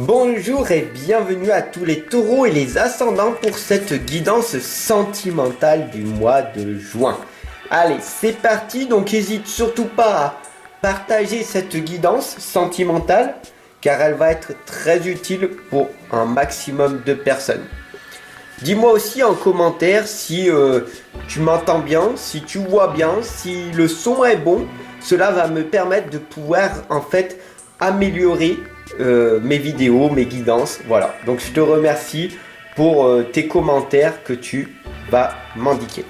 Bonjour et bienvenue à tous les taureaux et les ascendants pour cette guidance sentimentale du mois de juin. Allez, c'est parti, donc n'hésite surtout pas à partager cette guidance sentimentale car elle va être très utile pour un maximum de personnes. Dis-moi aussi en commentaire si tu m'entends bien, si tu vois bien, si le son est bon. Cela va me permettre de pouvoir en fait améliorer mes vidéos, mes guidances. Voilà, donc je te remercie pour tes commentaires que tu vas m'indiquer.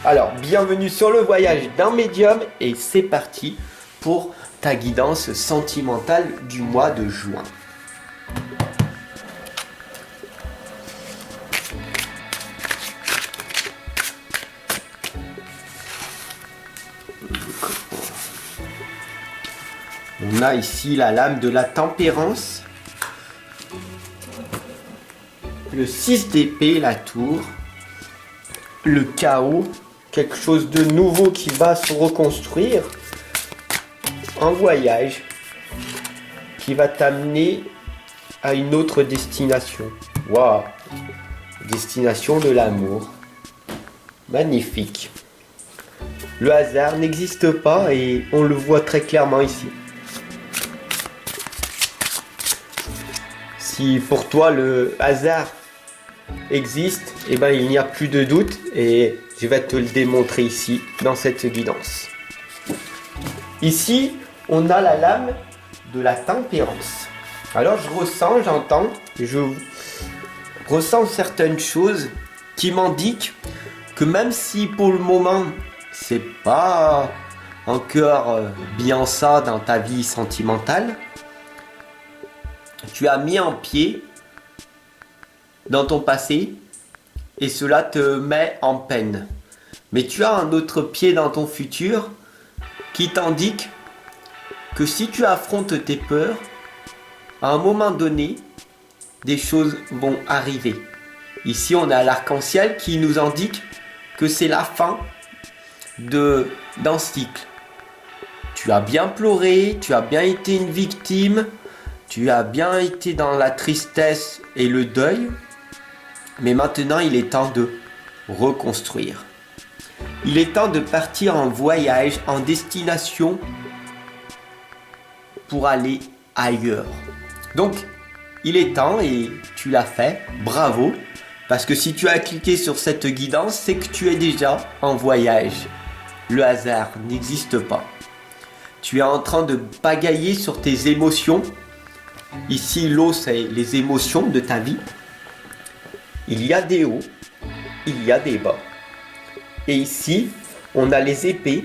Alors, bienvenue sur le voyage d'un médium et c'est parti pour ta guidance sentimentale du mois de juin. On a ici la lame de la tempérance, le 6 d'épée, la tour, le chaos, quelque chose de nouveau qui va se reconstruire, un voyage qui va t'amener à une autre destination. Waouh! Destination de l'amour. Magnifique. Le hasard n'existe pas et on le voit très clairement ici. Si pour toi le hasard existe, eh ben, il n'y a plus de doute et je vais te le démontrer ici dans cette guidance. Ici, on a la lame de la tempérance. Alors je ressens, j'entends, je ressens certaines choses qui m'indiquent que même si pour le moment c'est pas encore bien ça dans ta vie sentimentale, tu as mis un pied dans ton passé et cela te met en peine. Mais tu as un autre pied dans ton futur qui t'indique que si tu affrontes tes peurs, à un moment donné, des choses vont arriver. Ici, on a l'arc-en-ciel qui nous indique que c'est la fin d'un cycle. Tu as bien pleuré, tu as bien été une victime, tu as bien été dans la tristesse et le deuil, mais maintenant il est temps de reconstruire. Il est temps de partir en voyage, en destination pour aller ailleurs. Donc, il est temps et tu l'as fait, bravo, parce que si tu as cliqué sur cette guidance, c'est que tu es déjà en voyage. Le hasard n'existe pas. Tu es en train de pagailler sur tes émotions. Ici, l'eau, c'est les émotions de ta vie. Il y a des hauts, il y a des bas. Et ici, on a les épées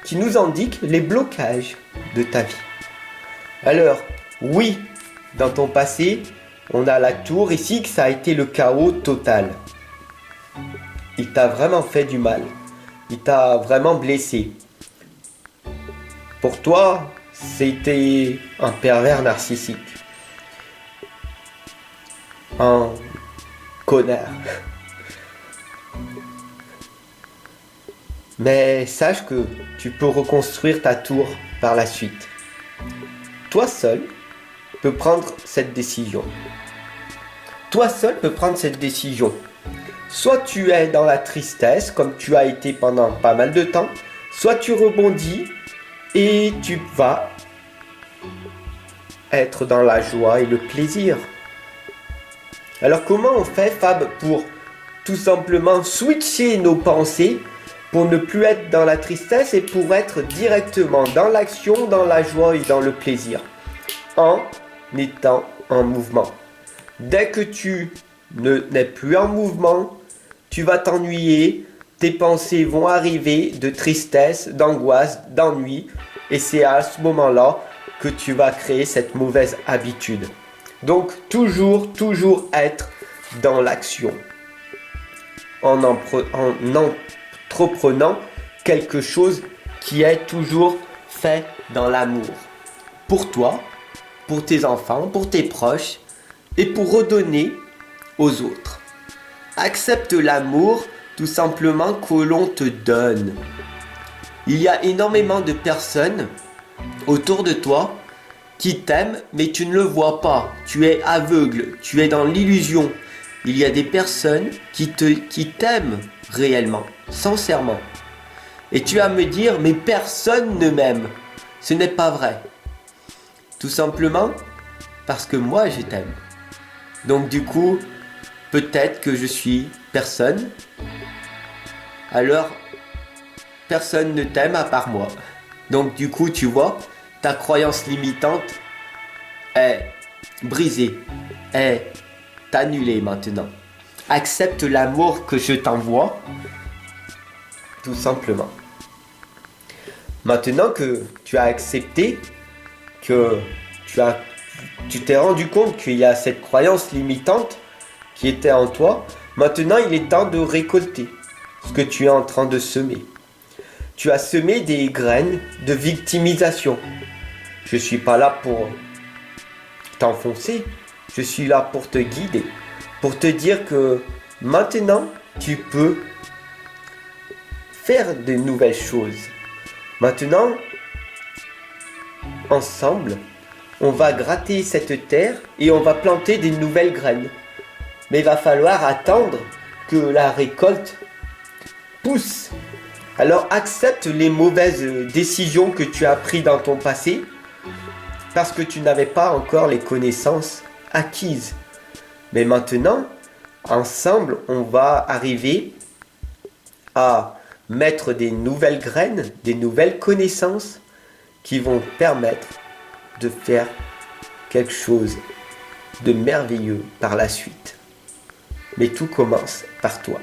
qui nous indiquent les blocages de ta vie. Alors, oui, dans ton passé, on a la tour ici, que ça a été le chaos total. Il t'a vraiment fait du mal. Il t'a vraiment blessé. Pour toi, c'était un pervers narcissique. Un connard. Mais sache que tu peux reconstruire ta tour par la suite. Toi seul peux prendre cette décision. Toi seul peux prendre cette décision. Soit tu es dans la tristesse, comme tu as été pendant pas mal de temps, soit tu rebondis et tu vas être dans la joie et le plaisir. Alors comment on fait, Fab, pour tout simplement switcher nos pensées pour ne plus être dans la tristesse et pour être directement dans l'action, dans la joie et dans le plaisir, en étant en mouvement. Dès que tu n'es plus en mouvement, tu vas t'ennuyer, tes pensées vont arriver de tristesse, d'angoisse, d'ennui, et c'est à ce moment-là que tu vas créer cette mauvaise habitude. Donc toujours être dans l'action, en entreprenant quelque chose qui est toujours fait dans l'amour. Pour toi, pour tes enfants, pour tes proches et pour redonner aux autres. Accepte l'amour tout simplement que l'on te donne. Il y a énormément de personnes autour de toi qui t'aiment, mais tu ne le vois pas. Tu es aveugle, tu es dans l'illusion. Il y a des personnes qui t'aiment réellement, sincèrement. Et tu vas me dire, mais personne ne m'aime. Ce n'est pas vrai. Tout simplement parce que moi je t'aime. Donc du coup, peut-être que je suis personne. Alors, personne ne t'aime à part moi. Donc du coup, tu vois, ta croyance limitante est brisée, est annulée maintenant. Accepte l'amour que je t'envoie, tout simplement. Maintenant que tu as accepté, que tu t'es rendu compte qu'il y a cette croyance limitante qui était en toi, maintenant il est temps de récolter ce que tu es en train de semer. Tu as semé des graines de victimisation. Je ne suis pas là pour t'enfoncer, je suis là pour te guider, pour te dire que maintenant tu peux faire de nouvelles choses. Maintenant, ensemble, on va gratter cette terre et on va planter des nouvelles graines. Mais il va falloir attendre que la récolte pousse. Alors accepte les mauvaises décisions que tu as prises dans ton passé parce que tu n'avais pas encore les connaissances acquises. Mais maintenant, ensemble, on va arriver à mettre des nouvelles graines, des nouvelles connaissances qui vont permettre de faire quelque chose de merveilleux par la suite. Mais tout commence par toi.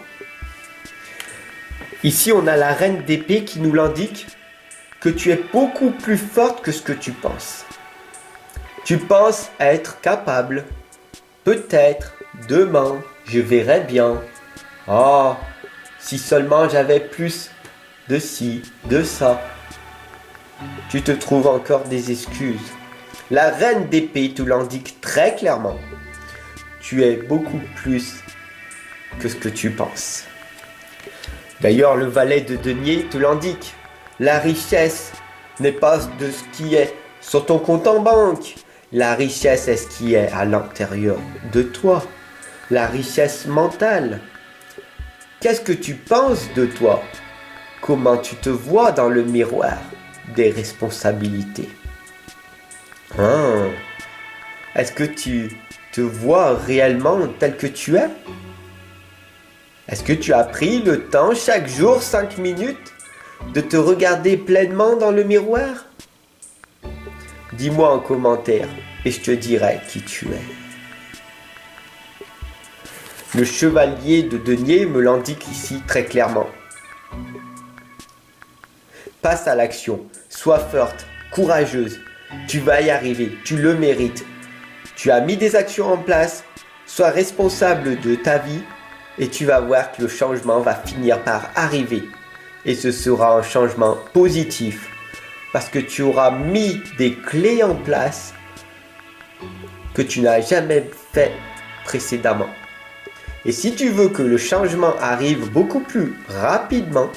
Ici, on a la reine d'épée qui nous l'indique que tu es beaucoup plus forte que ce que tu penses. Tu penses être capable. Peut-être, demain, je verrai bien. Oh, si seulement j'avais plus de ci, de ça. Tu te trouves encore des excuses. La reine d'épée te l'indique très clairement. Tu es beaucoup plus que ce que tu penses. D'ailleurs, le valet de denier te l'indique. La richesse n'est pas de ce qui est sur ton compte en banque. La richesse est ce qui est à l'intérieur de toi. La richesse mentale. Qu'est-ce que tu penses de toi? Comment tu te vois dans le miroir des responsabilités? Est-ce que tu te vois réellement tel que tu es? Est-ce que tu as pris le temps chaque jour, 5 minutes, de te regarder pleinement dans le miroir? Dis-moi en commentaire et je te dirai qui tu es. Le chevalier de denier me l'indique ici très clairement. Passe à l'action, sois forte, courageuse, tu vas y arriver, tu le mérites. Tu as mis des actions en place, sois responsable de ta vie et tu vas voir que le changement va finir par arriver. Et ce sera un changement positif parce que tu auras mis des clés en place que tu n'as jamais fait précédemment. Et si tu veux que le changement arrive beaucoup plus rapidement,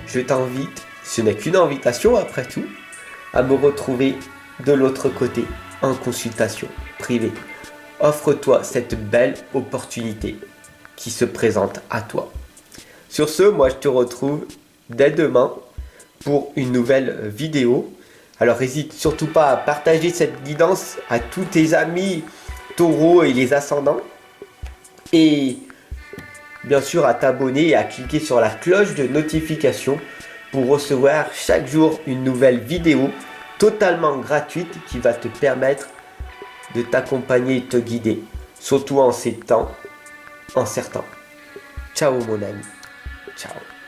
je t'invite, ce n'est qu'une invitation après tout, à me retrouver de l'autre côté en consultation privée. Offre-toi cette belle opportunité qui se présente à toi. Sur ce, moi je te retrouve dès demain pour une nouvelle vidéo. Alors n'hésite surtout pas à partager cette guidance à tous tes amis taureaux et les ascendants. Et bien sûr à t'abonner et à cliquer sur la cloche de notification pour recevoir chaque jour une nouvelle vidéo totalement gratuite qui va te permettre de t'accompagner et te guider, surtout en ces temps incertains. Ciao mon ami, ciao.